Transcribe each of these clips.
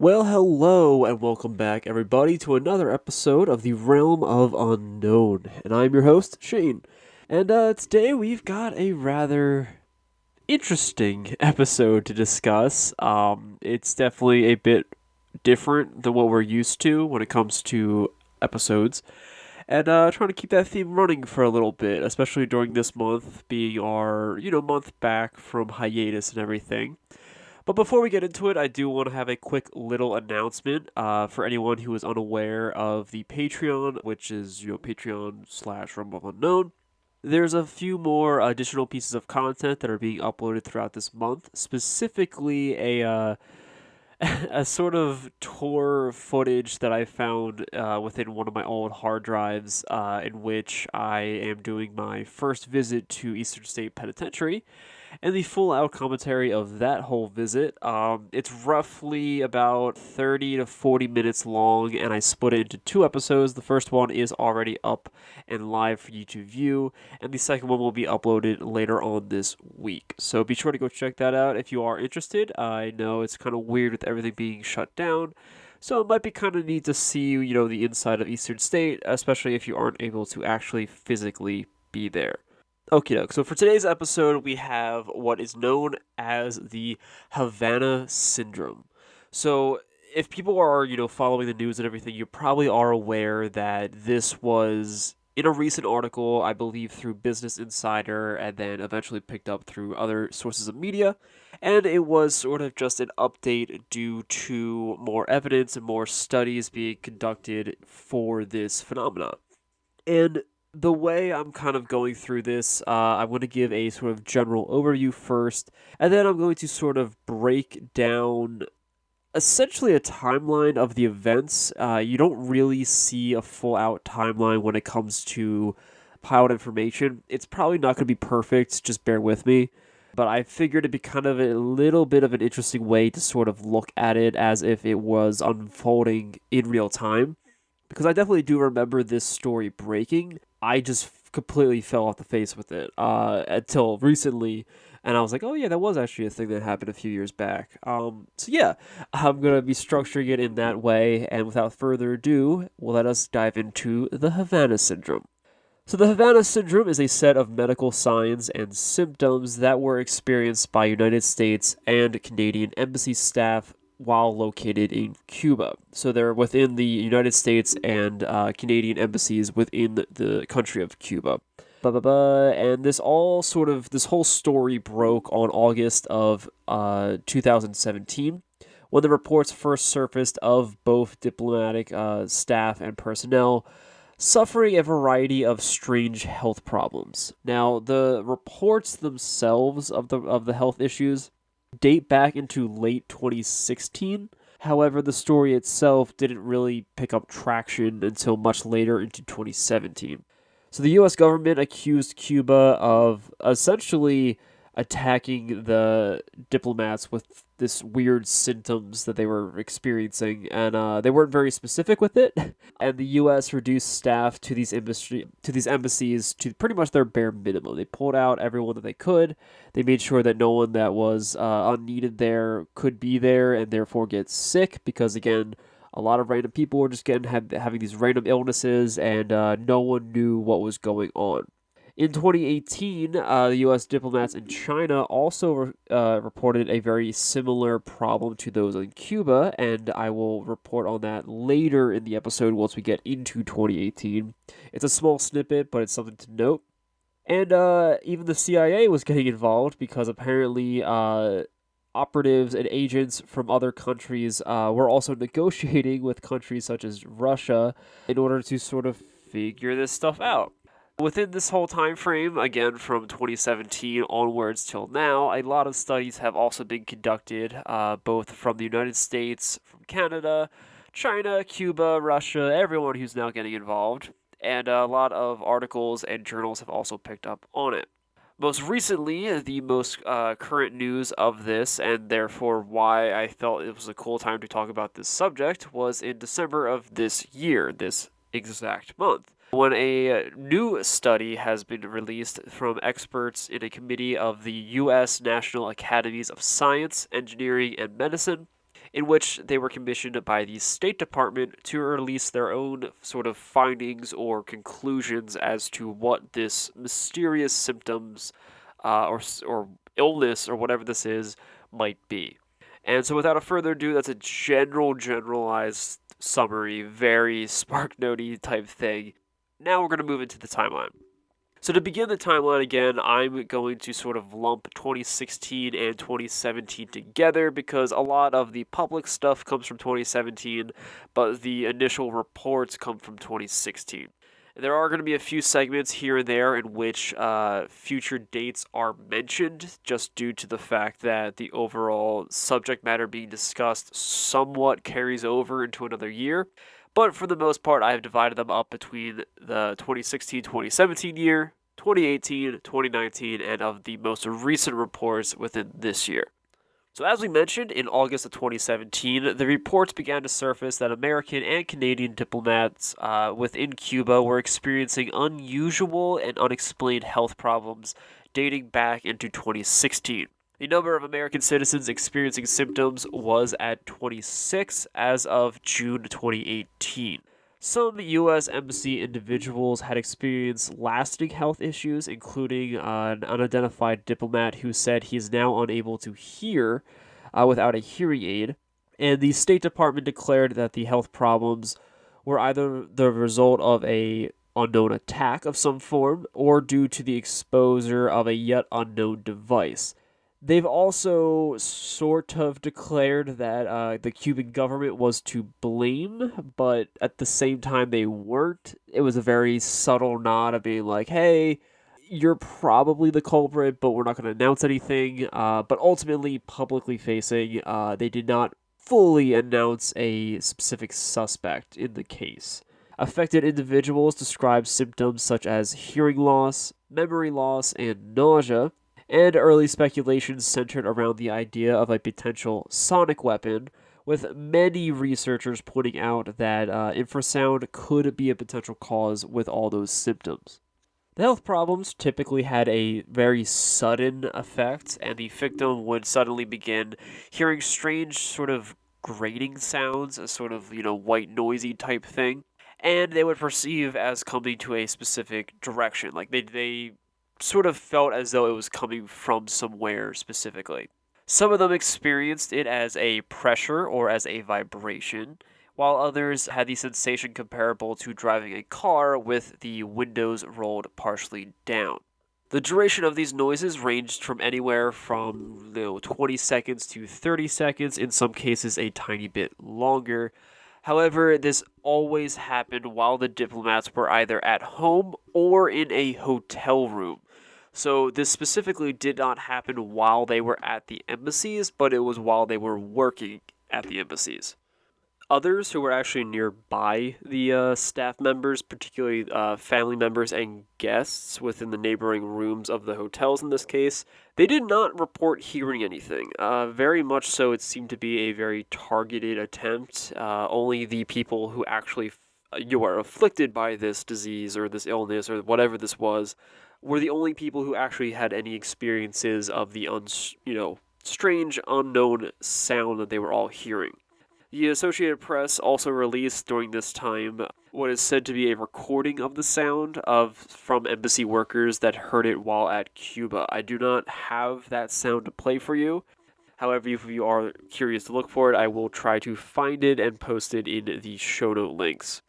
Well, hello, and welcome back, everybody, to another episode of the Realm of Unknown. And I'm your host, Shane. And today we've got a rather interesting episode to discuss. It's definitely a bit different than what we're used to when it comes to episodes. And trying to keep that theme running for a little bit, especially during this month being our, month back from hiatus and everything. But before we get into it, I do want to have a quick little announcement for anyone who is unaware of the Patreon, which is Patreon/Realm of Unknown. There's a few more additional pieces of content that are being uploaded throughout this month, specifically a sort of tour footage that I found within one of my old hard drives, in which I am doing my first visit to Eastern State Penitentiary and the full out commentary of that whole visit. It's roughly about 30 to 40 minutes long, and I split it into two episodes. The first one is already up and live for you to view, and the second one will be uploaded later on this week. So be sure to go check that out if you are interested. I know it's kind of weird with everything being shut down. So it might be kind of neat to see, the inside of Eastern State, especially if you aren't able to actually physically be there. Okie doke. So for today's episode, we have what is known as the Havana syndrome. So if people are, following the news and everything, you probably are aware that this was in a recent article, I believe through Business Insider, and then eventually picked up through other sources of media. And it was sort of just an update due to more evidence and more studies being conducted for this phenomena. And the way I'm kind of going through this, I'm going to give a sort of general overview first, and then I'm going to sort of break down essentially a timeline of the events. You don't really see a full out timeline when it comes to pilot information. It's probably not going to be perfect, just bear with me. But I figured it'd be kind of a little bit of an interesting way to sort of look at it as if it was unfolding in real time. Because I definitely do remember this story breaking. I just completely fell off the face with it until recently, and I was like, oh yeah, that was actually a thing that happened a few years back. So yeah, I'm gonna be structuring it in that way, and without further ado, well, let us dive into the Havana syndrome. So the Havana syndrome is a set of medical signs and symptoms that were experienced by United States and Canadian embassy staff while located in Cuba. So they're within the United States and Canadian embassies within the country of Cuba. And this whole story broke on August of 2017 when the reports first surfaced of both diplomatic staff and personnel suffering a variety of strange health problems. Now, the reports themselves of the health issues date back into late 2016. However, the story itself didn't really pick up traction until much later into 2017. So the US government accused Cuba of essentially attacking the diplomats with this weird symptoms that they were experiencing, and they weren't very specific with it. And the U.S. reduced staff to these embassies to pretty much their bare minimum. They pulled out everyone that they could. They made sure that no one that was unneeded there could be there and therefore get sick, because again, a lot of random people were just having these random illnesses, and no one knew what was going on. In 2018, the U.S. diplomats in China also reported a very similar problem to those in Cuba, and I will report on that later in the episode once we get into 2018. It's a small snippet, but it's something to note. And even the CIA was getting involved because apparently operatives and agents from other countries were also negotiating with countries such as Russia in order to sort of figure this stuff out. Within this whole time frame, again from 2017 onwards till now, a lot of studies have also been conducted, both from the United States, from Canada, China, Cuba, Russia, everyone who's now getting involved, and a lot of articles and journals have also picked up on it. Most recently, the most current news of this, and therefore why I felt it was a cool time to talk about this subject, was in December of this year, this exact month, when a new study has been released from experts in a committee of the U.S. National Academies of Science, Engineering, and Medicine, in which they were commissioned by the State Department to release their own sort of findings or conclusions as to what this mysterious symptoms or illness or whatever this is might be. And so, without a further ado, that's a generalized summary, very Spark Notey type thing. Now we're going to move into the timeline. So to begin the timeline again, I'm going to sort of lump 2016 and 2017 together because a lot of the public stuff comes from 2017, but the initial reports come from 2016. There are going to be a few segments here and there in which future dates are mentioned, just due to the fact that the overall subject matter being discussed somewhat carries over into another year. But for the most part, I have divided them up between the 2016-2017 year, 2018, 2019, and of the most recent reports within this year. So as we mentioned, in August of 2017, the reports began to surface that American and Canadian diplomats within Cuba were experiencing unusual and unexplained health problems dating back into 2016. The number of American citizens experiencing symptoms was at 26 as of June 2018. Some U.S. Embassy individuals had experienced lasting health issues, including an unidentified diplomat who said he is now unable to hear without a hearing aid. And the State Department declared that the health problems were either the result of a unknown attack of some form or due to the exposure of a yet unknown device. They've also sort of declared that the Cuban government was to blame, but at the same time they weren't. It was a very subtle nod of being like, hey, you're probably the culprit, but we're not going to announce anything. But ultimately, publicly facing, they did not fully announce a specific suspect in the case. Affected individuals described symptoms such as hearing loss, memory loss, and nausea, and early speculations centered around the idea of a potential sonic weapon, with many researchers pointing out that infrasound could be a potential cause with all those symptoms. The health problems typically had a very sudden effect, and the victim would suddenly begin hearing strange sort of grating sounds, a sort of, white noisy type thing, and they would perceive as coming to a specific direction. Like they sort of felt as though it was coming from somewhere specifically. Some of them experienced it as a pressure or as a vibration, while others had the sensation comparable to driving a car with the windows rolled partially down. The duration of these noises ranged from anywhere from 20 seconds to 30 seconds, in some cases a tiny bit longer. However, this always happened while the diplomats were either at home or in a hotel room. So this specifically did not happen while they were at the embassies, but it was while they were working at the embassies. Others who were actually nearby the staff members, particularly family members and guests within the neighboring rooms of the hotels in this case, they did not report hearing anything. Very much so, it seemed to be a very targeted attempt. Only the people who actually you are afflicted by this disease or this illness or whatever this was were the only people who actually had any experiences of the strange unknown sound that they were all hearing. The Associated Press also released during this time what is said to be a recording of the sound from embassy workers that heard it while at Cuba. I do not have that sound to play for you. However, if you are curious to look for it, I will try to find it and post it in the show note links.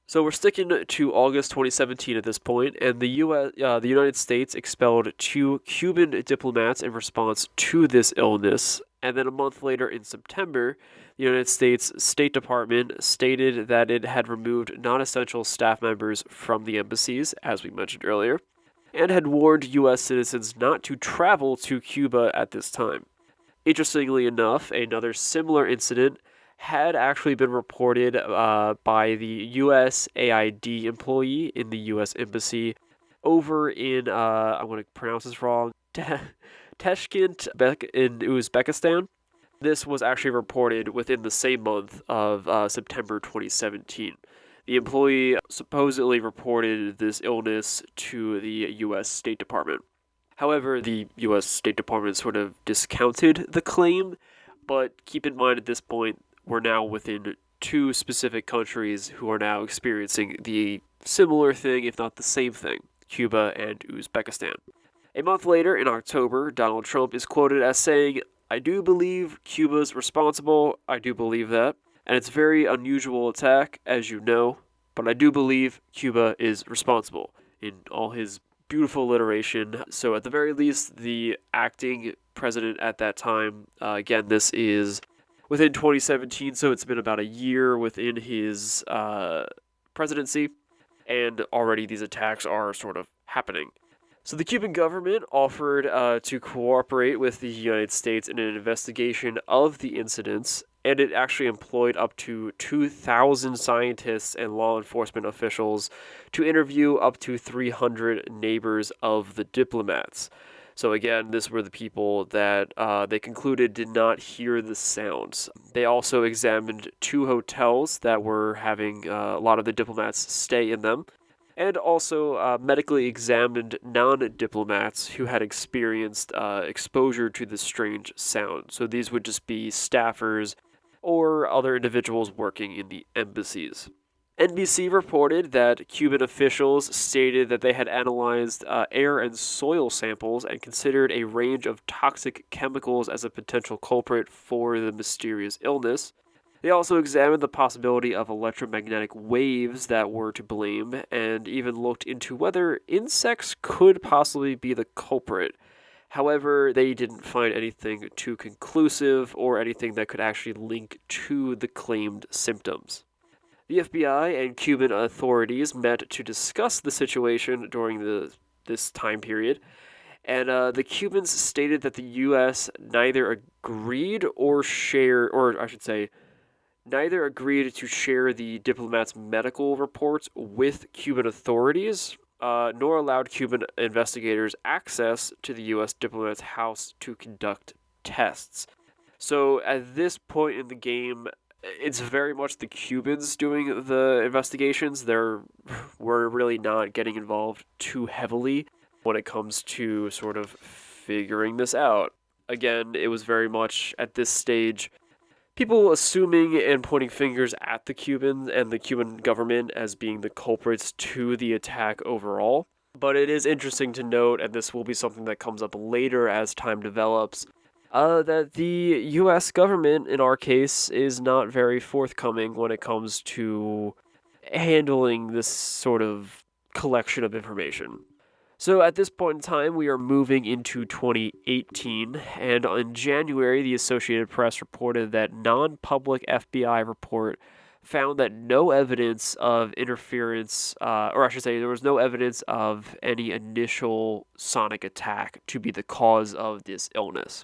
So we're sticking to August 2017 at this point, and the United States expelled 2 Cuban diplomats in response to this illness. And then a month later, in September, the United States State Department stated that it had removed non-essential staff members from the embassies, as we mentioned earlier, and had warned U.S. citizens not to travel to Cuba at this time. Interestingly enough, another similar incident had actually been reported by the USAID employee in the U.S. Embassy over in, I'm going to pronounce this wrong, Tashkent in Uzbekistan. This was actually reported within the same month of September 2017. The employee supposedly reported this illness to the U.S. State Department. However, the U.S. State Department sort of discounted the claim, But keep in mind at this point, we're now within two specific countries who are now experiencing the similar thing, if not the same thing, Cuba and Uzbekistan. A month later, in October, Donald Trump is quoted as saying, "I do believe Cuba's responsible, I do believe that, and it's a very unusual attack, as you know, but I do believe Cuba is responsible," in all his beautiful alliteration. So at the very least, the acting president at that time, again, this is within 2017, so it's been about a year within his presidency, and already these attacks are sort of happening. So the Cuban government offered to cooperate with the United States in an investigation of the incidents, and it actually employed up to 2,000 scientists and law enforcement officials to interview up to 300 neighbors of the diplomats. So again, this were the people that they concluded did not hear the sounds. They also examined 2 hotels that were having a lot of the diplomats stay in them, and also medically examined non-diplomats who had experienced exposure to the strange sound. So these would just be staffers or other individuals working in the embassies. NBC reported that Cuban officials stated that they had analyzed air and soil samples and considered a range of toxic chemicals as a potential culprit for the mysterious illness. They also examined the possibility of electromagnetic waves that were to blame, and even looked into whether insects could possibly be the culprit. However, they didn't find anything too conclusive or anything that could actually link to the claimed symptoms. The FBI and Cuban authorities met to discuss the situation during this time period, and the Cubans stated that the U.S. neither agreed to share the diplomats' medical reports with Cuban authorities, nor allowed Cuban investigators access to the U.S. diplomat's house to conduct tests. So at this point in the game, it's very much the Cubans doing the investigations. We're really not getting involved too heavily when it comes to sort of figuring this out. Again, it was very much at this stage people assuming and pointing fingers at the Cubans and the Cuban government as being the culprits to the attack overall. But it is interesting to note, and this will be something that comes up later as time develops, that the U.S. government, in our case, is not very forthcoming when it comes to handling this sort of collection of information. So at this point in time, we are moving into 2018, and in January, the Associated Press reported that non-public FBI report found that no evidence of interference, or I should say, there was no evidence of any initial sonic attack to be the cause of this illness.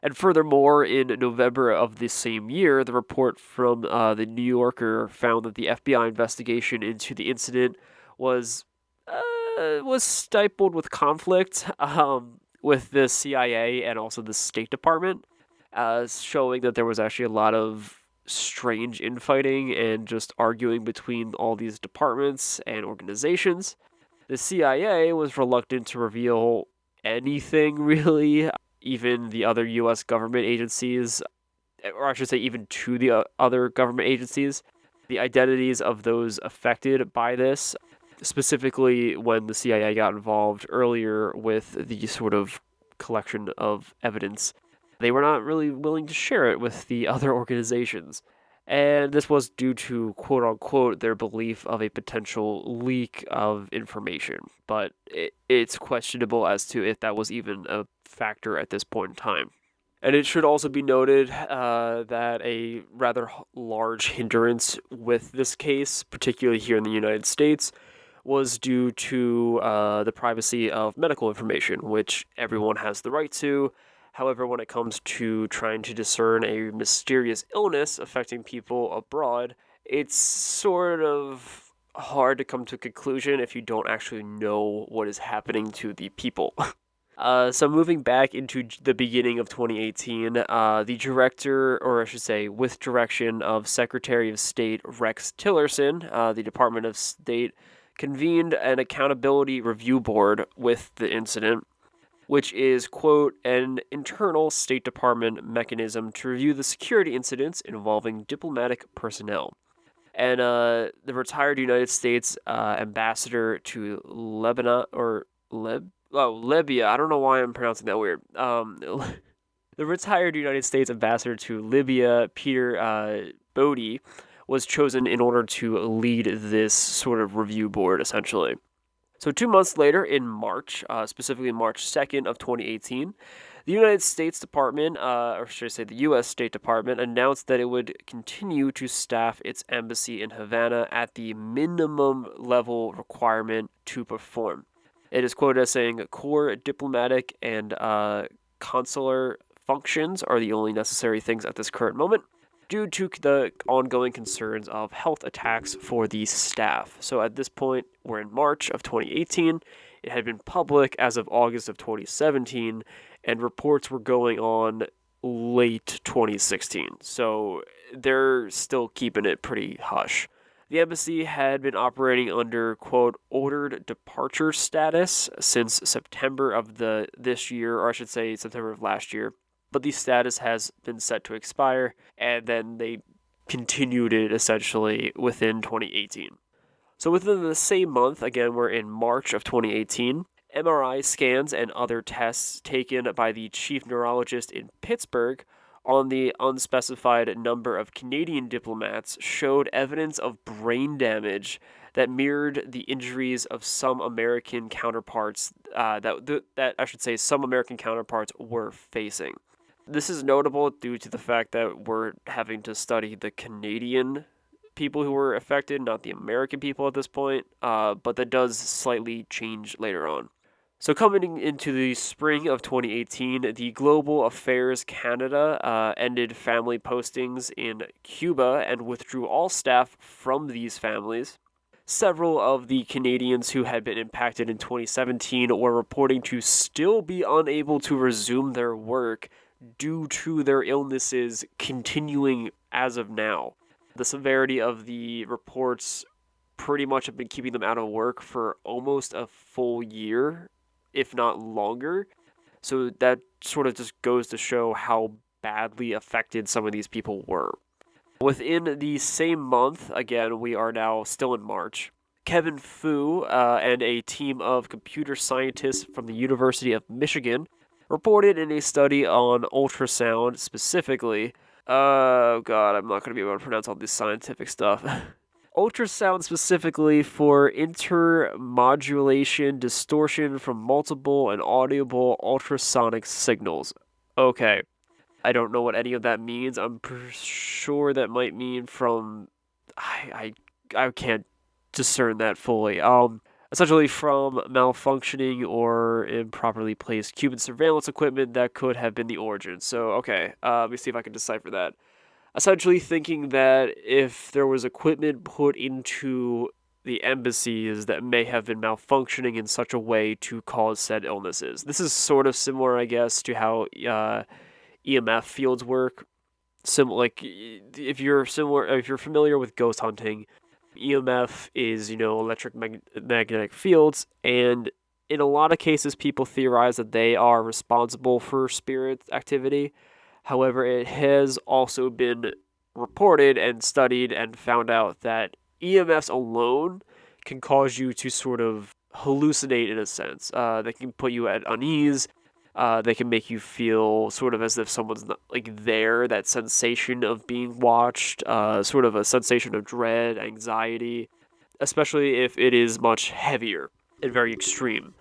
And furthermore, in November of this same year, the report from the New Yorker found that the FBI investigation into the incident was stifled with conflict with the CIA and also the State Department, showing that there was actually a lot of strange infighting and just arguing between all these departments and organizations. The CIA was reluctant to reveal anything really, even the other U.S. government agencies, or I should say even to the other government agencies, the identities of those affected by this. Specifically when the CIA got involved earlier with the sort of collection of evidence, they were not really willing to share it with the other organizations. And this was due to, quote-unquote, their belief of a potential leak of information. But it's questionable as to if that was even a factor at this point in time. And it should also be noted that a rather large hindrance with this case, particularly here in the United States, was due to the privacy of medical information, which everyone has the right to. However, when it comes to trying to discern a mysterious illness affecting people abroad, it's sort of hard to come to a conclusion if you don't actually know what is happening to the people. So moving back into the beginning of 2018, the director, or I should say with direction of Secretary of State Rex Tillerson, the Department of State convened an accountability review board with the incident. which is, quote, an internal State Department mechanism to review the security incidents involving diplomatic personnel. And the retired United States ambassador to Lebanon, or Libya. I don't know why I'm pronouncing that weird. The retired United States ambassador to Libya, Peter Bodie, was chosen in order to lead this sort of review board, essentially. So 2 months later, in March, specifically March 2nd of 2018, the United States Department, or should I say the U.S. State Department, announced that it would continue to staff its embassy in Havana at the minimum level requirement to perform. It is quoted as saying, core diplomatic and consular functions are the only necessary things at this current moment, due to the ongoing concerns of health attacks for the staff. So at this point, we're in March of 2018. It had been public as of August of 2017, and reports were going on late 2016. So they're still keeping it pretty hush. The embassy had been operating under, quote, ordered departure status since September of this year, or I should say September of last year. But the status has been set to expire, and then they continued it essentially within 2018. So within the same month, again, we're in March of 2018, MRI scans and other tests taken by the chief neurologist in Pittsburgh on the unspecified number of Canadian diplomats showed evidence of brain damage that mirrored the injuries of some American counterparts that I should say some American counterparts were facing. This is notable due to the fact that we're having to study the Canadian people who were affected, not the American people at this point, but that does slightly change later on. So coming into the spring of 2018, the Global Affairs Canada ended family postings in Cuba and withdrew all staff from these families. Several of the Canadians who had been impacted in 2017 were reporting to still be unable to resume their work due to their illnesses continuing as of now. The severity of the reports pretty much have been keeping them out of work for almost a full year, if not longer. So that sort of just goes to show how badly affected some of these people were. Within the same month, again, we are now still in March, Kevin Fu and a team of computer scientists from the University of Michigan reported in a study on ultrasound specifically. Oh god, I'm not going to be able to pronounce all this scientific stuff. Ultrasound specifically for intermodulation distortion from multiple and audible ultrasonic signals. Okay. I don't know what any of that means. I'm sure that might mean from... I can't discern that fully. Essentially from malfunctioning or improperly placed Cuban surveillance equipment that could have been the origin. So, okay, let me see if I can decipher that. Essentially thinking that if there was equipment put into the embassies that may have been malfunctioning in such a way to cause said illnesses. This is sort of similar, I guess, to how EMF fields work. If you're familiar with ghost hunting, EMF is, electromagnetic fields, and in a lot of cases, people theorize that they are responsible for spirit activity. However, it has also been reported and studied and found out that EMFs alone can cause you to sort of hallucinate in a sense. They can put you at unease. They can make you feel sort of as if someone's not, there, that sensation of being watched, sort of a sensation of dread, anxiety, especially if it is much heavier and very extreme.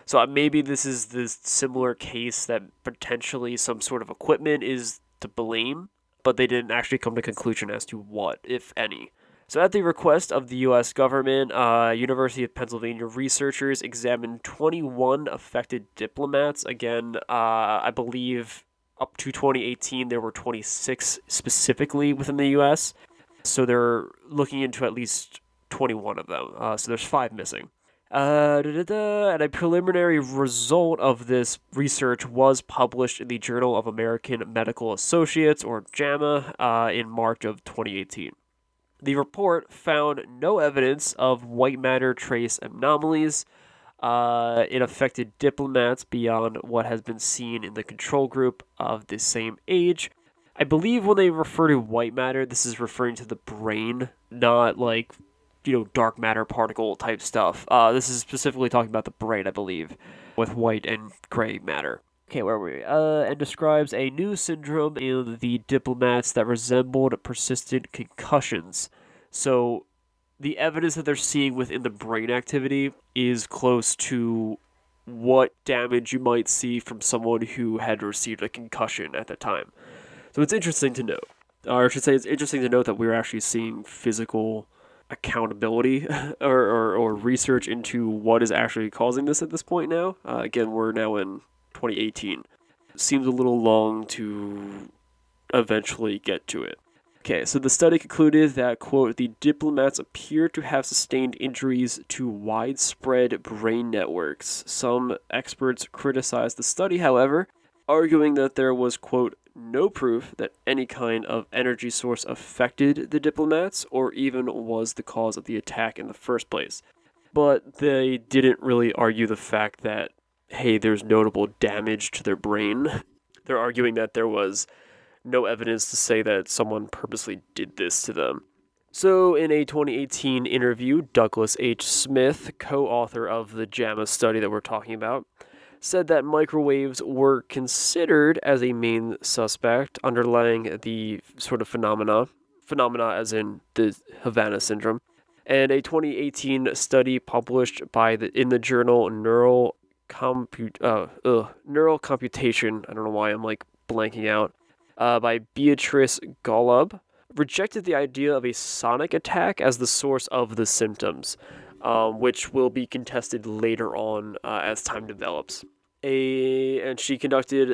So maybe this is this similar case that potentially some sort of equipment is to blame, but they didn't actually come to conclusion as to what, if any. So at the request of the U.S. government, University of Pennsylvania researchers examined 21 affected diplomats. Again, I believe up to 2018, there were 26 specifically within the U.S. So they're looking into at least 21 of them. So there's 5 missing. And a preliminary result of this research was published in the Journal of American Medical Associates, or JAMA, in March of 2018. The report found no evidence of white matter trace anomalies, It affected diplomats beyond what has been seen in the control group of the same age. I believe when they refer to white matter, this is referring to the brain, not like, dark matter particle type stuff. This is specifically talking about the brain, I believe, with white and gray matter. Okay, where were we? And describes a new syndrome in the diplomats that resembled persistent concussions. So the evidence that they're seeing within the brain activity is close to what damage you might see from someone who had received a concussion at the time. So it's interesting to note, or I should say it's interesting to note that we're actually seeing physical accountability or research into what is actually causing this at this point now. Again, we're now in 2018. Seems a little long to eventually get to it. Okay, so the study concluded that, quote, the diplomats appear to have sustained injuries to widespread brain networks. Some experts criticized the study, however, arguing that there was, quote, no proof that any kind of energy source affected the diplomats or even was the cause of the attack in the first place. But they didn't really argue the fact that, hey, there's notable damage to their brain. They're arguing that there was no evidence to say that someone purposely did this to them. So, in a 2018 interview, Douglas H. Smith, co-author of the JAMA study that we're talking about, said that microwaves were considered as a main suspect underlying the sort of phenomena as in the Havana syndrome, and a 2018 study published in the journal Neural Computation, I don't know why I'm blanking out, by Beatrice Golub, rejected the idea of a sonic attack as the source of the symptoms, which will be contested later on as time develops. And she concluded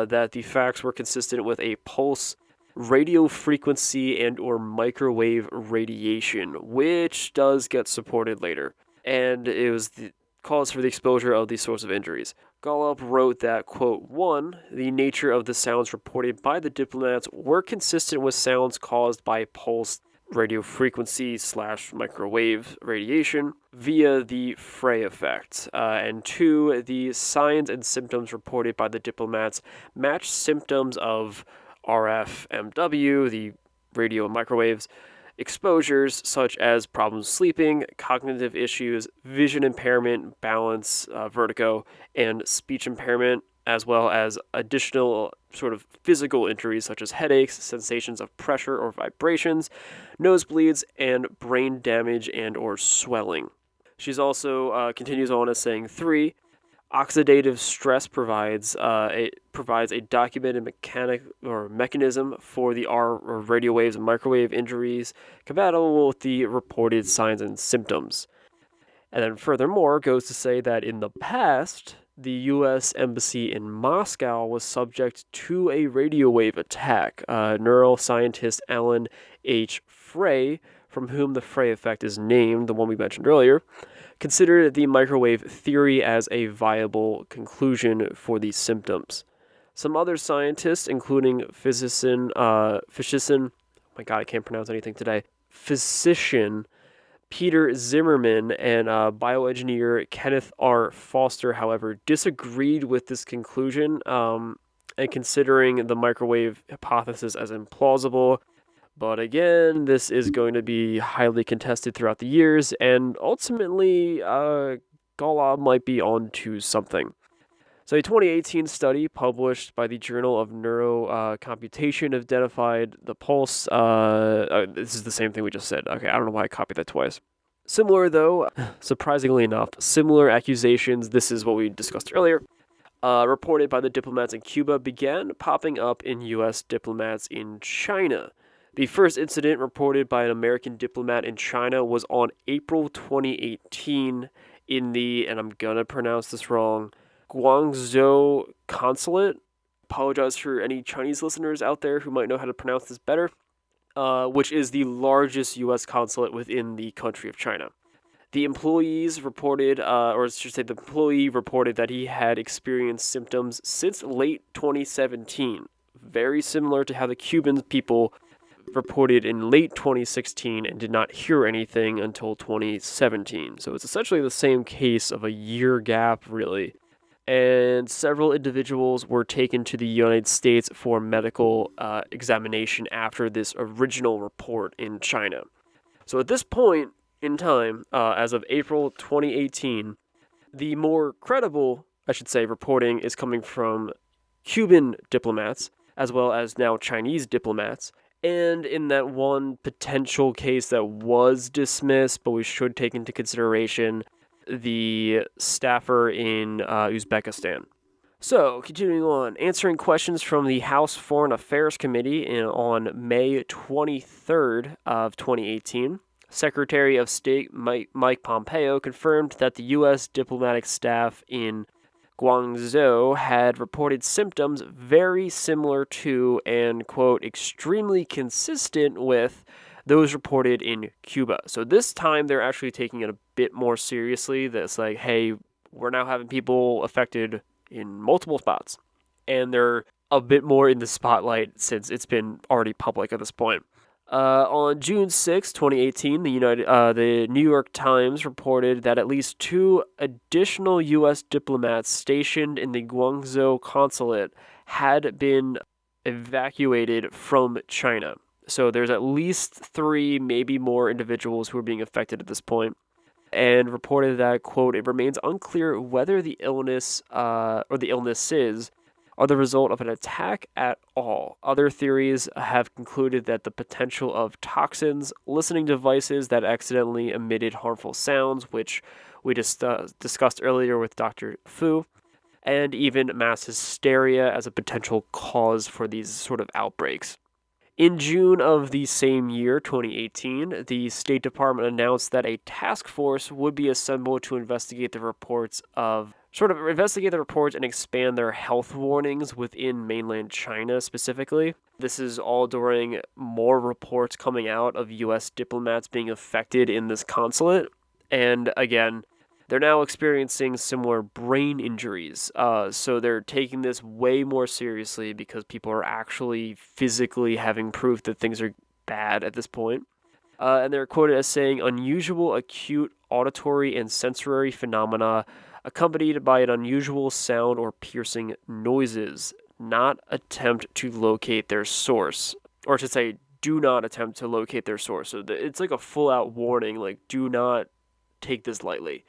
that the facts were consistent with a pulse radio frequency and or microwave radiation, which does get supported later. And it was the cause for the exposure of these sorts of injuries. Golub wrote that, quote, 1, the nature of the sounds reported by the diplomats were consistent with sounds caused by pulse radio frequency / microwave radiation via the Frey effect. And 2, the signs and symptoms reported by the diplomats match symptoms of RFMW, the radio and microwaves, exposures such as problems sleeping, cognitive issues, vision impairment, balance, vertigo, and speech impairment, as well as additional sort of physical injuries such as headaches, sensations of pressure or vibrations, nosebleeds, and brain damage and or swelling. She's also continues on as saying 3, oxidative stress provides a documented mechanism for the R or radio waves and microwave injuries compatible with the reported signs and symptoms. And then furthermore goes to say that in the past, the U.S. Embassy in Moscow was subject to a radio wave attack. Neuroscientist Alan H. Frey, from whom the Frey effect is named, the one we mentioned earlier, considered the microwave theory as a viable conclusion for these symptoms. Some other scientists, including physician Peter Zimmerman and bioengineer Kenneth R. Foster, however, disagreed with this conclusion and considering the microwave hypothesis as implausible. But again, this is going to be highly contested throughout the years, and ultimately, Golub might be onto something. So a 2018 study published by the Journal of Neurocomputation identified the pulse. This is the same thing we just said. Okay, I don't know why I copied that twice. Similar, though, surprisingly enough, similar accusations, this is what we discussed earlier, reported by the diplomats in Cuba began popping up in U.S. diplomats in China. The first incident reported by an American diplomat in China was on April 2018 in the, and I'm going to pronounce this wrong, Guangzhou consulate. Apologize for any Chinese listeners out there who might know how to pronounce this better, which is the largest U.S. consulate within the country of China. The employee reported that he had experienced symptoms since late 2017, very similar to how the Cuban people reported in late 2016 and did not hear anything until 2017. So it's essentially the same case of a year gap, really. And several individuals were taken to the United States for medical examination after this original report in China. So at this point in time, as of April 2018, the more credible, I should say, reporting is coming from Cuban diplomats, as well as now Chinese diplomats. And in that one potential case that was dismissed, but we should take into consideration, the staffer in Uzbekistan. So, continuing on, answering questions from the House Foreign Affairs Committee on May 23rd of 2018, Secretary of State Mike Pompeo confirmed that the U.S. diplomatic staff in Guangzhou had reported symptoms very similar to and, quote, extremely consistent with those reported in Cuba. So this time they're actually taking it a bit more seriously. That's like, hey, we're now having people affected in multiple spots. And they're a bit more in the spotlight since it's been already public at this point. On June 6, 2018, the New York Times reported that at least 2 additional U.S. diplomats stationed in the Guangzhou consulate had been evacuated from China. So there's at least 3, maybe more individuals who are being affected at this point, and reported that, quote, it remains unclear whether the illness or the illnesses are the result of an attack at all. Other theories have concluded that the potential of toxins, listening devices that accidentally emitted harmful sounds, which we just discussed earlier with Dr. Fu, and even mass hysteria as a potential cause for these sort of outbreaks. In June of the same year, 2018, the State Department announced that a task force would be assembled to investigate the reports and expand their health warnings within mainland China specifically. This is all during more reports coming out of U.S. diplomats being affected in this consulate. And again, they're now experiencing similar brain injuries. So they're taking this way more seriously because people are actually physically having proof that things are bad at this point. And they're quoted as saying, unusual acute auditory and sensory phenomena accompanied by an unusual sound or piercing noises. Not attempt to locate their source. Or to say, do not attempt to locate their source. So it's like a full-out warning, like, do not take this lightly.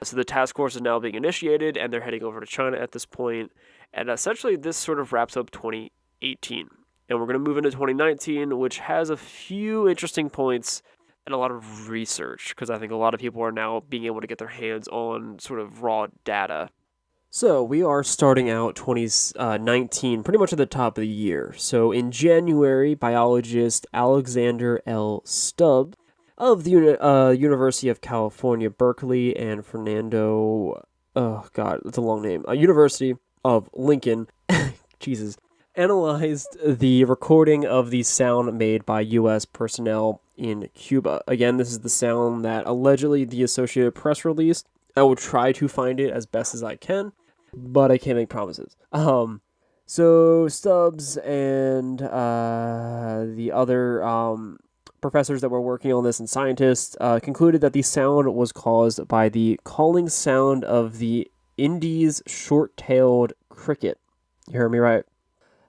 So the task force is now being initiated, and they're heading over to China at this point. And essentially, this sort of wraps up 2018. And we're going to move into 2019, which has a few interesting points and a lot of research, because I think a lot of people are now being able to get their hands on sort of raw data. So we are starting out 2019 pretty much at the top of the year. So in January, biologist Alexander L. Stubbs of the University of California, Berkeley, and Fernando, oh god, that's a long name, University of Lincoln, Jesus, analyzed the recording of the sound made by U.S. personnel in Cuba. Again, this is the sound that allegedly the Associated Press released. I will try to find it as best as I can, but I can't make promises. So Stubbs and the other professors that were working on this and scientists concluded that the sound was caused by the calling sound of the Indies short-tailed cricket. You heard me right?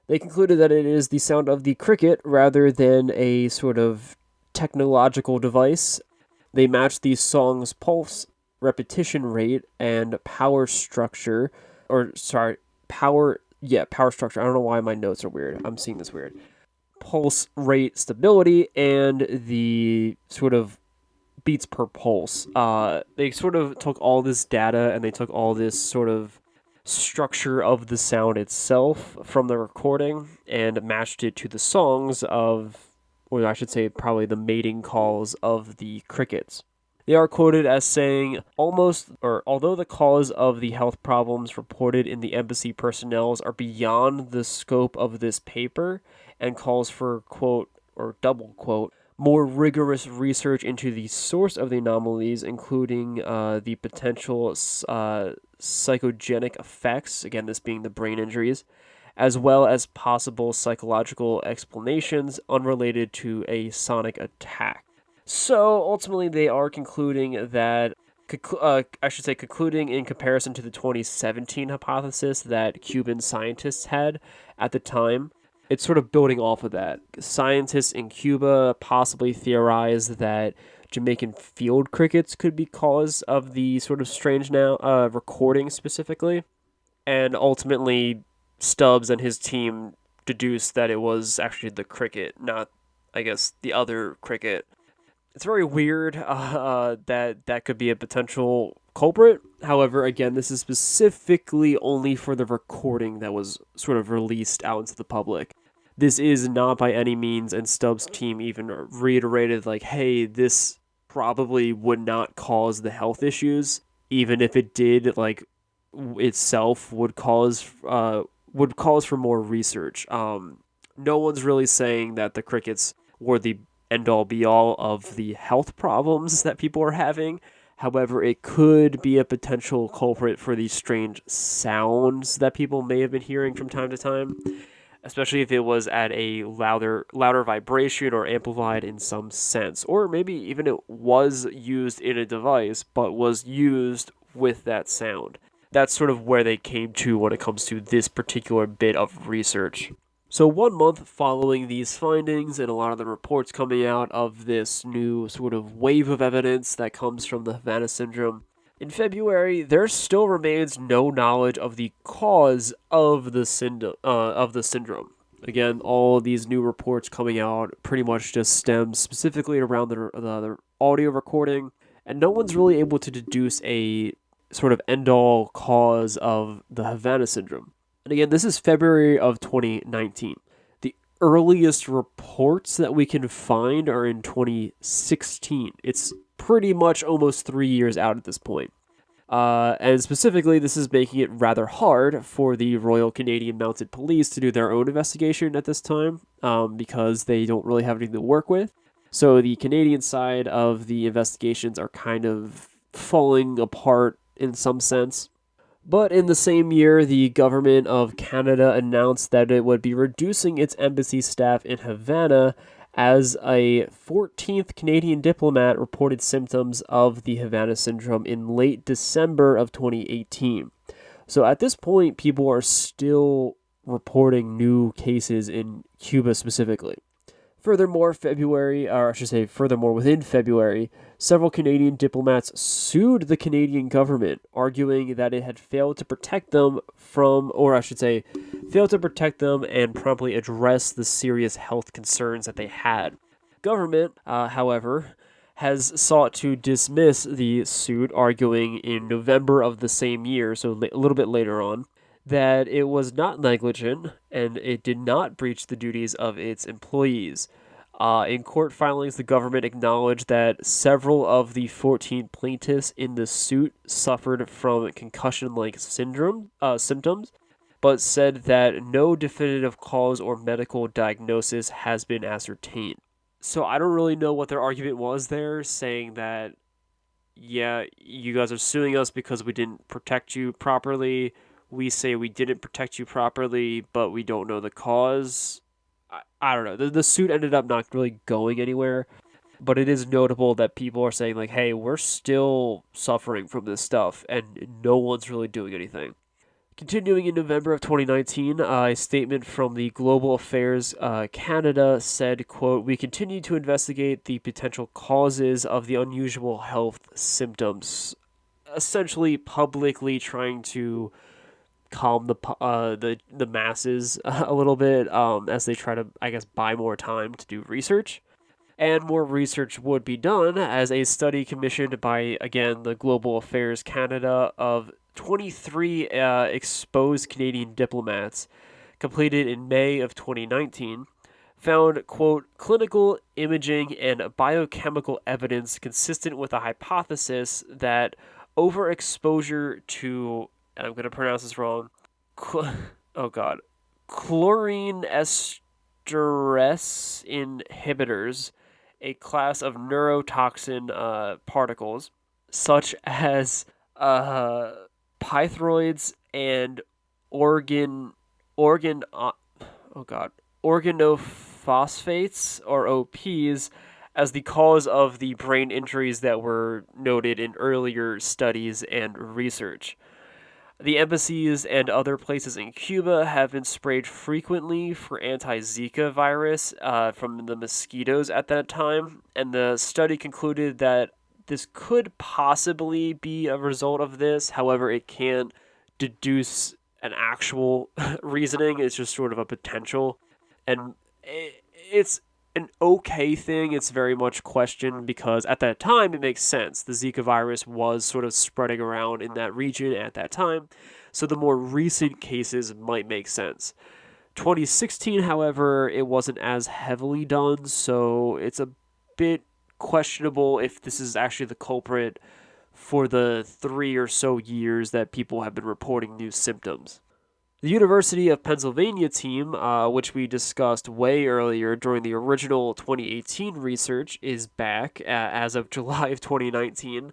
They concluded that it is the sound of the cricket rather than a sort of technological device. They matched the song's pulse, repetition rate, and power structure. Power structure. I don't know why my notes are weird. I'm seeing this weird. Pulse rate stability and the sort of beats per pulse. They sort of took all this data and they took all this sort of structure of the sound itself from the recording and matched it to the songs of, or I should say probably the mating calls of the crickets. They are quoted as saying, although the cause of the health problems reported in the embassy personnel are beyond the scope of this paper and calls for, quote, or double quote, more rigorous research into the source of the anomalies, including the potential psychogenic effects, again, this being the brain injuries, as well as possible psychological explanations unrelated to a sonic attack. So ultimately, they are concluding that, concluding in comparison to the 2017 hypothesis that Cuban scientists had at the time. It's sort of building off of that. Scientists in Cuba possibly theorized that Jamaican field crickets could be cause of the sort of strange now recording specifically, and ultimately Stubbs and his team deduced that it was actually the cricket, not, I guess, the other cricket. It's very weird that that could be a potential culprit. However, again, this is specifically only for the recording that was sort of released out into the public. This is not by any means, and Stubbs' team even reiterated, like, hey, this probably would not cause the health issues, even if it did, like, itself would cause for more research. No one's really saying that the crickets were the end all be all of the health problems that people are having. However, it could be a potential culprit for these strange sounds that people may have been hearing from time to time, especially if it was at a louder vibration or amplified in some sense, or maybe even it was used in a device but was used with that sound. That's sort of where they came to when it comes to this particular bit of research. So, 1 month following these findings and a lot of the reports coming out of this new sort of wave of evidence that comes from the Havana syndrome, in February, there still remains no knowledge of the cause of the syndrome. Again, all of these new reports coming out pretty much just stem specifically around the audio recording, and no one's really able to deduce a sort of end-all cause of the Havana syndrome. And again, this is February of 2019. The earliest reports that we can find are in 2016. It's pretty much almost 3 years out at this point. And specifically, this is making it rather hard for the Royal Canadian Mounted Police to do their own investigation at this time, because they don't really have anything to work with. So the Canadian side of the investigations are kind of falling apart in some sense. But in the same year, the government of Canada announced that it would be reducing its embassy staff in Havana as a 14th Canadian diplomat reported symptoms of the Havana syndrome in late December of 2018. So at this point, people are still reporting new cases in Cuba specifically. Furthermore, within February, several Canadian diplomats sued the Canadian government, arguing that it had failed to protect them failed to protect them and promptly address the serious health concerns that they had. Government, however, has sought to dismiss the suit, arguing in November of the same year, so a little bit later on, that it was not negligent and it did not breach the duties of its employees. In court filings, the government acknowledged that several of the 14 plaintiffs in the suit suffered from concussion-like symptoms, but said that no definitive cause or medical diagnosis has been ascertained. So I don't really know what their argument was there, saying that, yeah, you guys are suing us because we didn't protect you properly. We say we didn't protect you properly, but we don't know the cause. I don't know. The suit ended up not really going anywhere, but it is notable that people are saying, like, hey, we're still suffering from this stuff, and no one's really doing anything. Continuing in November of 2019, a statement from the Global Affairs Canada said, quote, "We continue to investigate the potential causes of the unusual health symptoms," essentially publicly trying to calm the masses a little bit, as they try to, I guess, buy more time to do research. And more research would be done, as a study commissioned by, again, the Global Affairs Canada of 23 exposed Canadian diplomats, completed in May of 2019, found, quote, "clinical imaging and biochemical evidence consistent with a hypothesis that overexposure to," and I'm going to pronounce this wrong, oh god, chlorine esterase inhibitors, a class of neurotoxin particles, such as pythroids and organ organ oh god, organophosphates or OPs as the cause of the brain injuries that were noted in earlier studies and research. The embassies and other places in Cuba have been sprayed frequently for anti-Zika virus from the mosquitoes at that time, and the study concluded that this could possibly be a result of this. However, it can't deduce an actual reasoning. It's just sort of a potential, and it's an okay thing. It's very much questioned because at that time it makes sense. The Zika virus was sort of spreading around in that region at that time, so the more recent cases might make sense. 2016, however, it wasn't as heavily done, so it's a bit questionable if this is actually the culprit for the 3 or so years that people have been reporting new symptoms. The University of Pennsylvania team, which we discussed way earlier during the original 2018 research, is back as of July of 2019.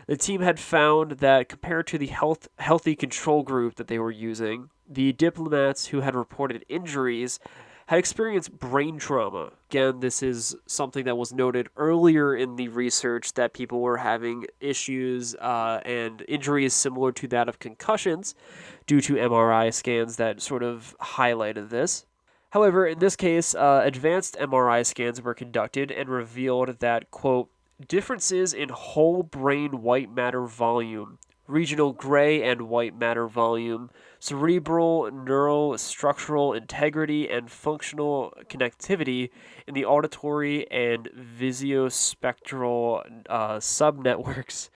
The team had found that compared to the healthy control group that they were using, the diplomats who had reported injuries had experienced brain trauma. Again, this is something that was noted earlier in the research that people were having issues and injuries similar to that of concussions due to MRI scans that sort of highlighted this. However, in this case, advanced MRI scans were conducted and revealed that, quote, differences in whole brain white matter volume, regional gray and white matter volume, cerebral neurostructural integrity, and functional connectivity in the auditory and visuospectral subnetworks.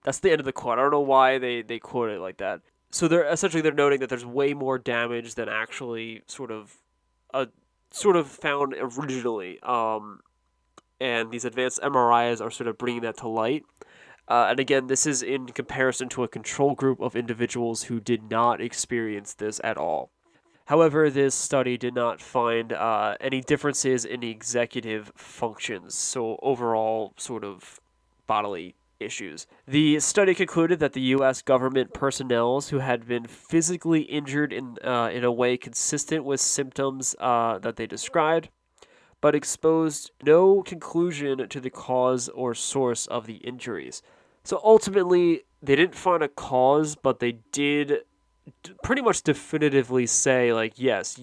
That's the end of the quote. I don't know why they quote it like that. So they're noting that there's way more damage than actually sort of found originally. And these advanced MRIs are sort of bringing that to light. And again, this is in comparison to a control group of individuals who did not experience this at all. However, this study did not find any differences in executive functions, so overall sort of bodily issues. The study concluded that the U.S. government personnel who had been physically injured in a way consistent with symptoms that they described, but exposed no conclusion to the cause or source of the injuries. So ultimately, they didn't find a cause, but they did pretty much definitively say, like, yes,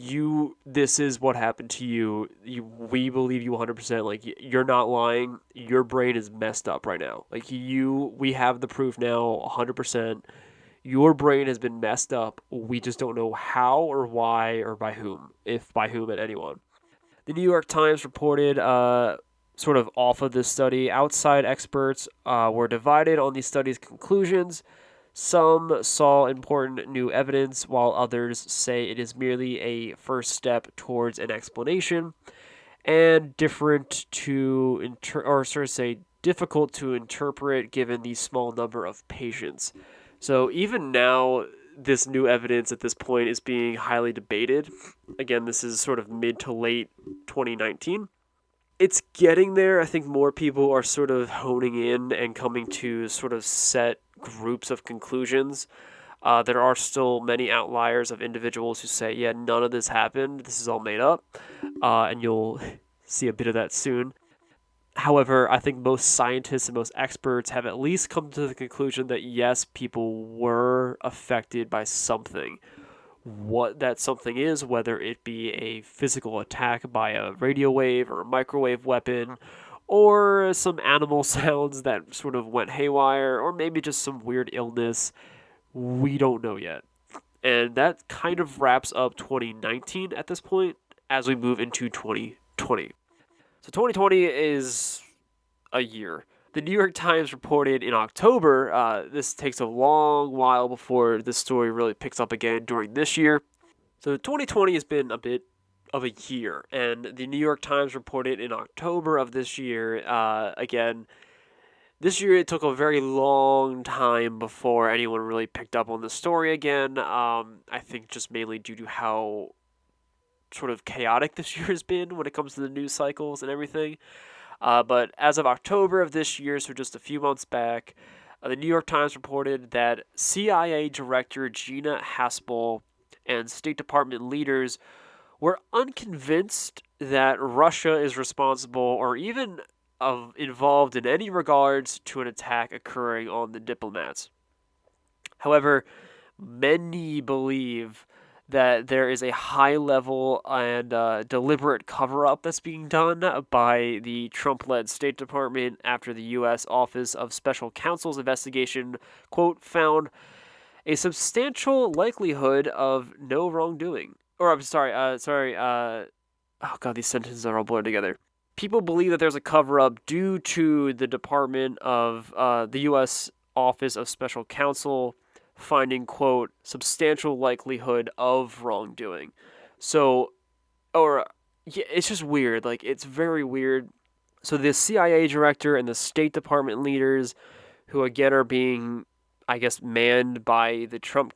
this is what happened to you. We believe you 100%. Like, you're not lying. Your brain is messed up right now. Like, we have the proof now 100%. Your brain has been messed up. We just don't know how or why or by whom, if by whom at anyone. The New York Times reported, sort of off of this study, outside experts were divided on the study's conclusions. Some saw important new evidence, while others say it is merely a first step towards an explanation, and difficult to interpret given the small number of patients. So even now, this new evidence at this point is being highly debated. Again, this is sort of mid to late 2019. It's getting there. I think more people are sort of honing in and coming to sort of set groups of conclusions. There are still many outliers of individuals who say, yeah, none of this happened. This is all made up. And you'll see a bit of that soon. However, I think most scientists and most experts have at least come to the conclusion that yes, people were affected by something. What that something is, whether it be a physical attack by a radio wave or a microwave weapon, or some animal sounds that sort of went haywire, or maybe just some weird illness, we don't know yet. And that kind of wraps up 2019 at this point as we move into 2020. So 2020 is a year. The New York Times reported in October, this takes a long while before this story really picks up again during this year. So 2020 has been a bit of a year, and the New York Times reported in October of this year, again, this year it took a very long time before anyone really picked up on the story again. I think just mainly due to how sort of chaotic this year has been when it comes to the news cycles and everything. But as of October of this year, so just a few months back, the New York Times reported that CIA Director Gina Haspel and State Department leaders were unconvinced that Russia is responsible or even involved in any regards to an attack occurring on the diplomats. However, many believe that there is a high level and deliberate cover up that's being done by the Trump led State Department after the U.S. Office of Special Counsel's investigation, quote, found a substantial likelihood of no wrongdoing. Or, I'm sorry, oh god, these sentences are all blurred together. People believe that there's a cover up due to the Department of the U.S. Office of Special Counsel finding, quote, substantial likelihood of wrongdoing. So, or, yeah, it's just weird. Like, it's very weird. So, the CIA director and the State Department leaders, who again are being, I guess, manned by the Trump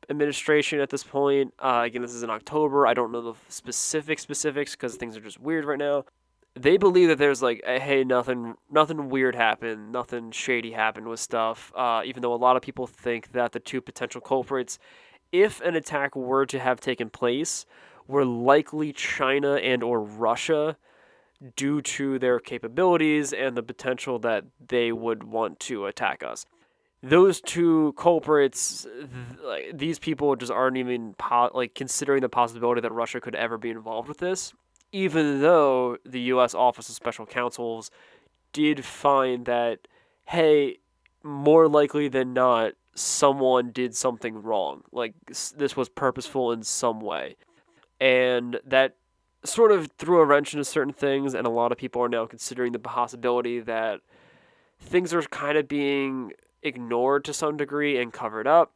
administration at this point. Again, this is in October. I don't know the specifics because things are just weird right now. They believe that there's like, hey, nothing weird happened, nothing shady happened with stuff. Even though a lot of people think that the two potential culprits, if an attack were to have taken place, were likely China and or Russia, due to their capabilities and the potential that they would want to attack us. Those two culprits, these people just aren't even considering the possibility that Russia could ever be involved with this, even though the U.S. Office of Special Counsels did find that, hey, more likely than not, someone did something wrong. Like, this was purposeful in some way. And that sort of threw a wrench into certain things, and a lot of people are now considering the possibility that things are kind of being ignored to some degree and covered up,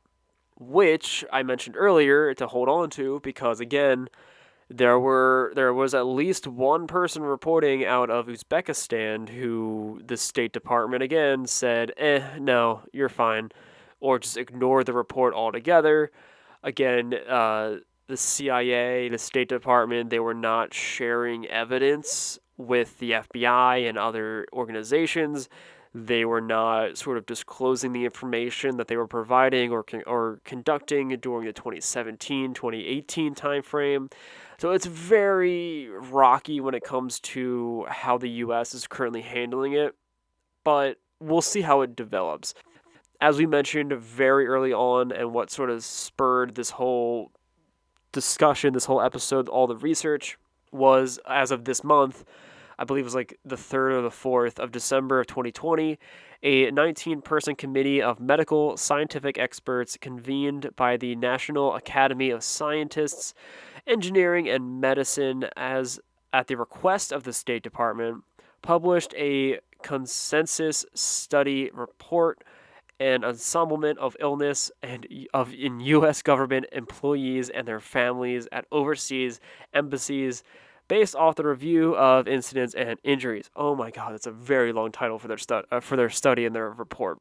which I mentioned earlier to hold on to because, again, there was at least one person reporting out of Uzbekistan who the State Department again said, no, you're fine, or just ignored the report altogether. Again, the CIA, the State Department, they were not sharing evidence with the FBI and other organizations. They were not sort of disclosing the information that they were providing or conducting during the 2017-2018 timeframe. So it's very rocky when it comes to how the U.S. is currently handling it, but we'll see how it develops. As we mentioned very early on, and what sort of spurred this whole discussion, this whole episode, all the research, was as of this month, I believe it was like the 3rd or the 4th of December of 2020, a 19-person committee of medical scientific experts convened by the National Academy of Scientists, Engineering, and Medicine as at the request of the State Department, published a consensus study report and ensemblement of illness in U.S. government employees and their families at overseas embassies, based off the review of incidents and injuries. Oh my God, that's a very long title for their study and their report,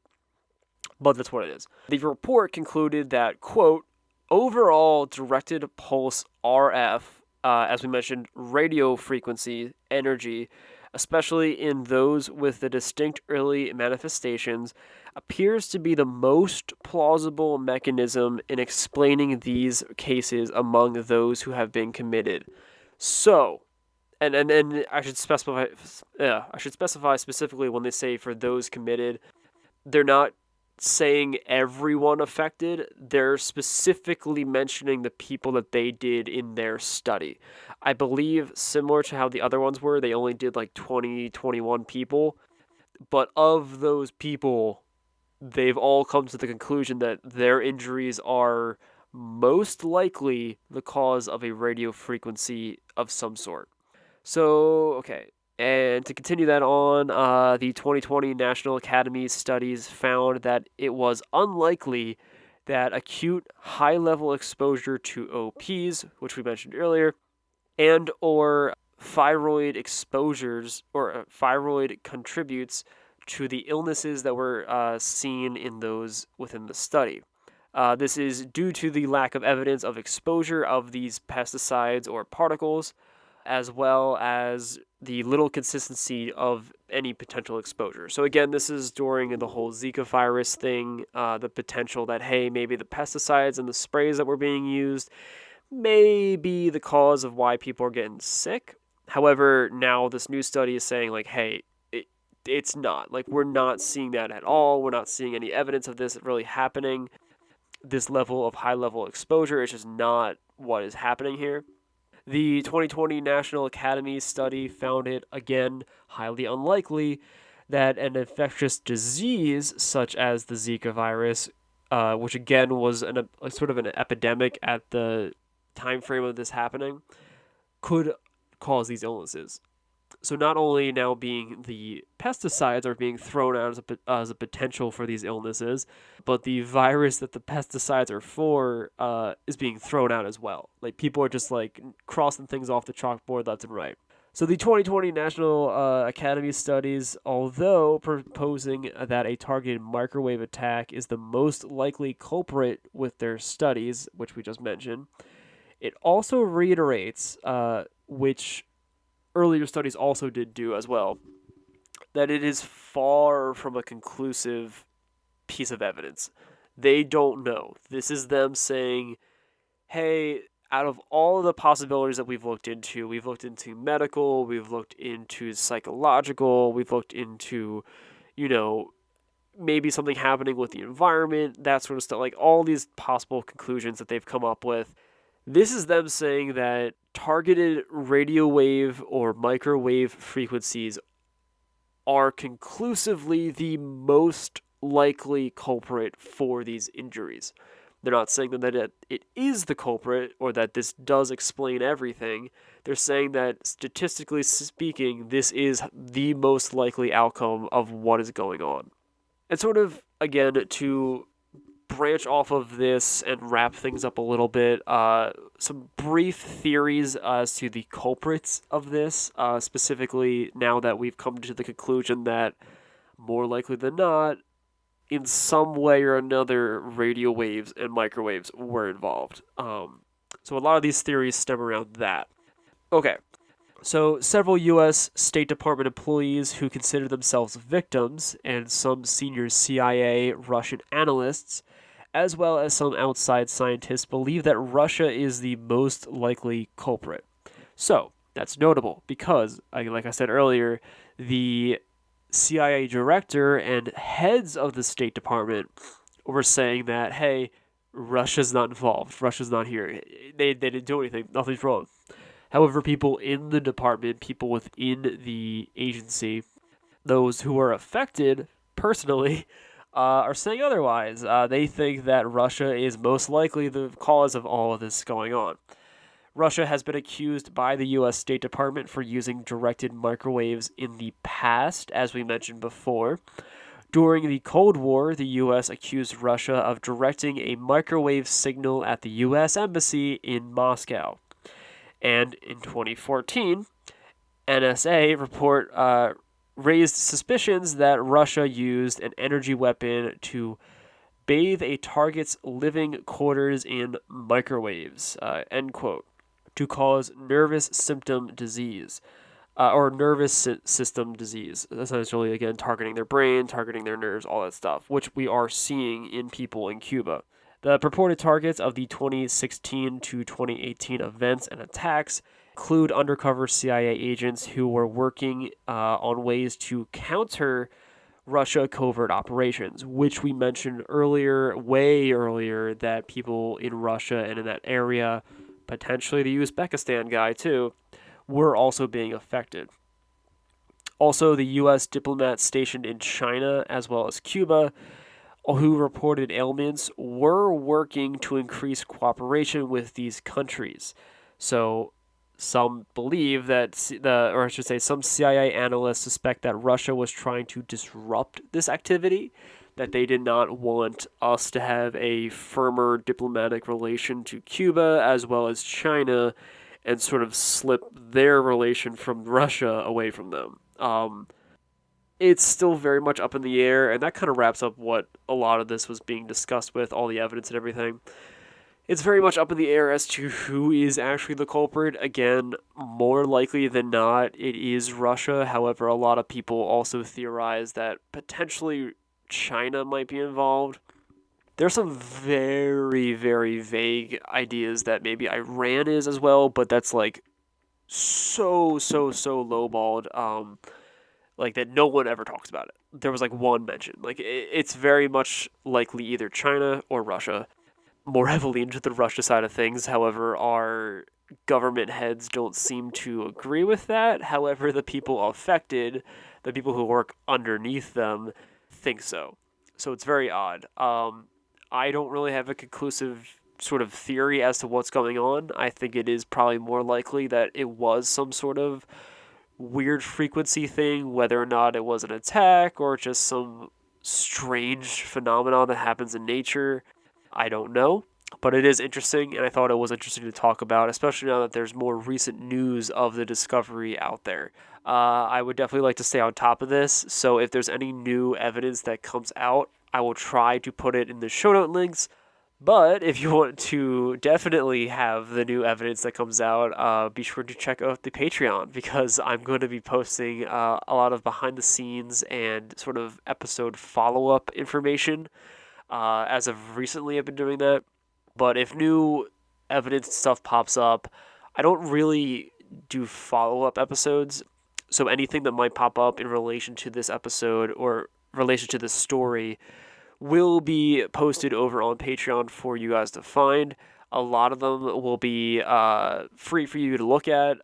but that's what it is. The report concluded that, quote, overall directed pulse RF, as we mentioned, radio frequency energy, especially in those with the distinct early manifestations, appears to be the most plausible mechanism in explaining these cases among those who have been committed. So, and I should specify specifically when they say for those committed, they're not saying everyone affected, they're specifically mentioning the people that they did in their study. I believe similar to how the other ones were, they only did like 21 people, but of those people, they've all come to the conclusion that their injuries are most likely the cause of a radio frequency of some sort. So, okay. And to continue that on, the 2020 National Academy studies found that it was unlikely that acute high-level exposure to OPs, which we mentioned earlier, and or thyroid exposures or thyroid contributes to the illnesses that were seen in those within the study. This is due to the lack of evidence of exposure of these pesticides or particles, as well as the little consistency of any potential exposure. So again, this is during the whole Zika virus thing, the potential that, hey, maybe the pesticides and the sprays that were being used may be the cause of why people are getting sick. However, now this new study is saying, like, hey, it's not. Like, we're not seeing that at all. We're not seeing any evidence of this really happening. This level of high level exposure is just not what is happening here. The 2020 National Academy study found it, again, highly unlikely that an infectious disease such as the Zika virus, which again was a sort of an epidemic at the time frame of this happening, could cause these illnesses. So not only now being the pesticides are being thrown out as a potential for these illnesses, but the virus that the pesticides are for is being thrown out as well. Like, people are just like crossing things off the chalkboard left and right. So the 2020 National Academy studies, although proposing that a targeted microwave attack is the most likely culprit with their studies, which we just mentioned, it also reiterates, which earlier studies also did do as well, that it is far from a conclusive piece of evidence. They don't know. This is them saying, hey, out of all of the possibilities that we've looked into medical, we've looked into psychological, we've looked into, maybe something happening with the environment, that sort of stuff, like all these possible conclusions that they've come up with. This is them saying that targeted radio wave or microwave frequencies are conclusively the most likely culprit for these injuries. They're not saying that it is the culprit or that this does explain everything. They're saying that statistically speaking, this is the most likely outcome of what is going on. And sort of, again, to branch off of this and wrap things up a little bit, some brief theories as to the culprits of this, specifically now that we've come to the conclusion that more likely than not, in some way or another, radio waves and microwaves were involved. So a lot of these theories stem around that. Okay, so several U.S. State Department employees who consider themselves victims, and some senior CIA Russian analysts, as well as some outside scientists, believe that Russia is the most likely culprit. So, that's notable because, like I said earlier, the CIA director and heads of the State Department were saying that, hey, Russia's not involved. Russia's not here. They didn't do anything. Nothing's wrong. However, people in the department, people within the agency, those who are affected personally, are saying otherwise. They think that Russia is most likely the cause of all of this going on. Russia has been accused by the U.S. State Department for using directed microwaves in the past, as we mentioned before. During the Cold War, the U.S. accused Russia of directing a microwave signal at the U.S. Embassy in Moscow. And in 2014, NSA report raised suspicions that Russia used an energy weapon to bathe a target's living quarters in microwaves, end quote, to cause nervous system disease, essentially, again, targeting their brain, targeting their nerves, all that stuff, which we are seeing in people in Cuba. The purported targets of the 2016 to 2018 events and attacks include undercover CIA agents who were working on ways to counter Russia covert operations, which we mentioned earlier, way earlier, that people in Russia and in that area, potentially the Uzbekistan guy too, were also being affected. Also, the U.S. diplomats stationed in China as well as Cuba, who reported ailments, were working to increase cooperation with these countries. So some believe that, some CIA analysts suspect that Russia was trying to disrupt this activity, that they did not want us to have a firmer diplomatic relation to Cuba as well as China and sort of slip their relation from Russia away from them. It's still very much up in the air, and that kind of wraps up what a lot of this was being discussed with, all the evidence and everything. It's very much up in the air as to who is actually the culprit. Again, more likely than not, it is Russia. However, a lot of people also theorize that potentially China might be involved. There's some very, very vague ideas that maybe Iran is as well, but that's like so lowballed. Like that no one ever talks about it. There was like one mention. Like it's very much likely either China or Russia. More heavily into the Russia side of things. However, our government heads don't seem to agree with that. However, the people affected, the people who work underneath them, think so. So it's very odd. I don't really have a conclusive sort of theory as to what's going on. I think it is probably more likely that it was some sort of weird frequency thing, whether or not it was an attack or just some strange phenomenon that happens in nature. I don't know, but it is interesting, and I thought it was interesting to talk about, especially now that there's more recent news of the discovery out there. I would definitely like to stay on top of this, so if there's any new evidence that comes out, I will try to put it in the show note links. But if you want to definitely have the new evidence that comes out, be sure to check out the Patreon because I'm going to be posting a lot of behind the scenes and sort of episode follow up information. As of recently, I've been doing that. But if new evidence stuff pops up, I don't really do follow up episodes. So anything that might pop up in relation to this episode or relation to this story will be posted over on Patreon for you guys to find. A lot of them will be free for you to look at.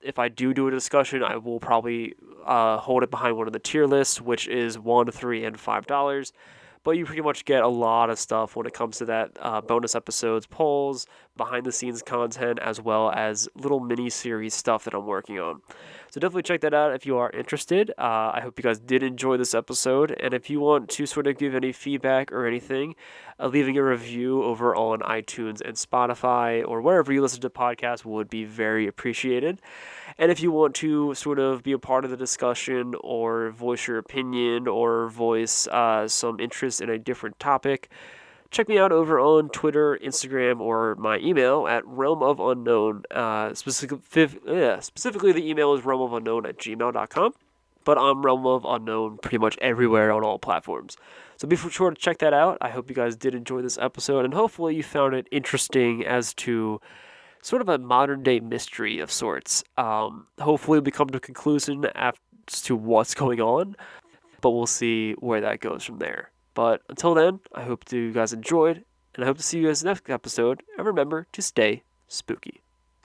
If I do a discussion, I will probably hold it behind one of the tier lists, which is $1, $3, and $5. But you pretty much get a lot of stuff when it comes to that bonus episodes, polls, behind the scenes content, as well as little mini series stuff that I'm working on. So definitely check that out if you are interested. I hope you guys did enjoy this episode. And if you want to sort of give any feedback or anything, leaving a review over on iTunes and Spotify or wherever you listen to podcasts would be very appreciated. And if you want to sort of be a part of the discussion or voice your opinion or voice some interest in a different topic, check me out over on Twitter, Instagram, or my email at realmofunknown. Specifically, the email is realmofunknown@gmail.com. But I'm Realm of Unknown pretty much everywhere on all platforms. So be sure to check that out. I hope you guys did enjoy this episode, and hopefully you found it interesting as to sort of a modern day mystery of sorts. Hopefully we come to a conclusion as to what's going on, but we'll see where that goes from there. But until then, I hope you guys enjoyed, and I hope to see you guys next episode, and remember to stay spooky.